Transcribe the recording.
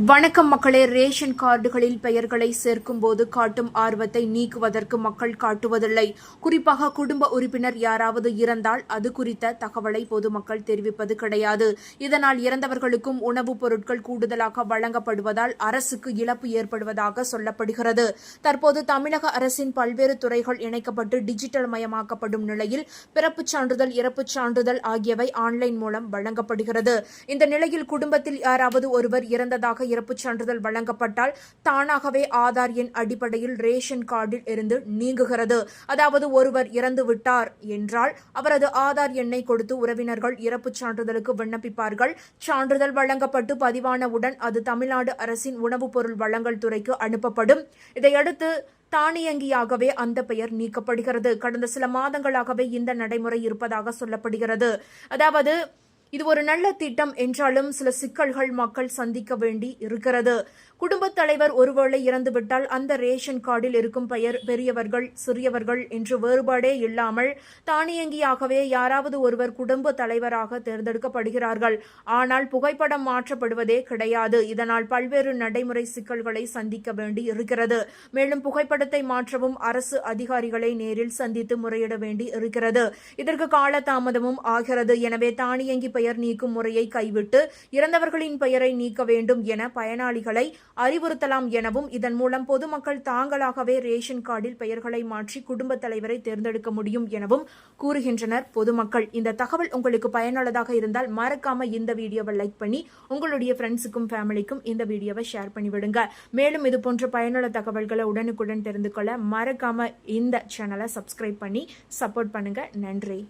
வணக்கம் மக்களே. ரேஷன் கார்டுகளில் பெயர்களை சேர்க்கும் போது காட்டும் ஆர்வத்தை நீக்குவதற்கு மக்கள் காட்டுவதில்லை. குறிப்பாக குடும்ப உறுப்பினர் யாராவது இறந்தால் அது குறித்த தகவலை பொதுமக்கள் தெரிவிப்பது கிடையாது. இதனால் இறந்தவர்களுக்கும் உணவுப் பொருட்கள் கூடுதலாக வழங்கப்படுவதால் அரசுக்கு இழப்பு ஏற்படுவதாக சொல்லப்படுகிறது. தற்போது தமிழக அரசின் பல்வேறு துறைகள் இணைக்கப்பட்டு டிஜிட்டல் மயமாக்கப்படும் நிலையில் பிறப்புச் சான்றிதழ், இறப்புச் சான்றிதழ் ஆகியவை ஆன்லைன் மூலம் வழங்கப்படுகிறது. இந்த நிலையில் குடும்பத்தில் யாராவது ஒருவர் இறந்ததாக இறப்புச் சான்றிதழ் வழங்கப்பட்டால் தானாகவே ஆதார் எண் அடிப்படையில் ரேஷன் கார்டில் இருந்து நீங்குகிறது. அதாவது ஒருவர் இறந்து விட்டார் என்றால் அவரது ஆதார் எண்ணை கொடுத்து உறவினர்கள் இறப்புச் சான்றிதழுக்கு விண்ணப்பிப்பார்கள். சான்றிதழ் வழங்கப்பட்டு பதிவானவுடன் அது தமிழ்நாடு அரசின் உணவுப் பொருள் வழங்கல் துறைக்கு அனுப்பப்படும். இதையடுத்து தானியங்கியாகவே அந்த பெயர் நீக்கப்படுகிறது. கடந்த சில மாதங்களாகவே இந்த நடைமுறை இருப்பதாக சொல்லப்படுகிறது. அதாவது இது ஒரு நல்ல திட்டம் என்றாலும் சில சிக்கல்கள் மக்கள் சந்திக்க வேண்டி இருக்கிறது. குடும்பத் தலைவர் ஒருவேளை இறந்துவிட்டால் அந்த ரேஷன் கார்டில் இருக்கும் பெயர் பெரியவர்கள், சிறியவர்கள் என்று வேறுபாடே இல்லாமல் தானியங்கியாகவே யாராவது ஒருவர் குடும்ப தலைவராக தேர்ந்தெடுக்கப்படுகிறார்கள். ஆனால் புகைப்படம் மாற்றப்படுவதே கிடையாது. இதனால் பல்வேறு நடைமுறை சிக்கல்களை சந்திக்க வேண்டி இருக்கிறது. மேலும் புகைப்படத்தை மாற்றவும் அரசு அதிகாரிகளை நேரில் சந்தித்து முறையிட வேண்டி இருக்கிறது. இதற்கு காலதாமதமும் ஆகிறது. எனவே தானியங்கி பெயர் நீக்கும் முறையை கைவிட்டு இறந்தவர்களின் பெயரை நீக்க வேண்டும் என பயனாளிகளை அறிவுறுத்தலாம் எனவும் இதன் மூலம் பொதுமக்கள் தாங்களாகவே ரேஷன் கார்டில் பெயர்களை மாற்றி குடும்பத் தலைவரை தேர்ந்தெடுக்க முடியும் எனவும் கூறுகின்றனர் பொதுமக்கள். இந்த தகவல் உங்களுக்கு பயனுள்ளதாக இருந்தால் மறக்காம இந்த வீடியோவை லைக் பண்ணி உங்களுடைய ஃப்ரெண்ட்ஸுக்கும் ஃபேமிலிக்கும் இந்த வீடியோவை ஷேர் பண்ணி விடுங்க. மேலும் இது போன்ற பயனுள்ள தகவல்களை உடனுக்குடன் தெரிந்து கொள்ள மறக்காம இந்த சேனலை சப்ஸ்கிரைப் பண்ணி சப்போர்ட் பண்ணுங்க. நன்றி.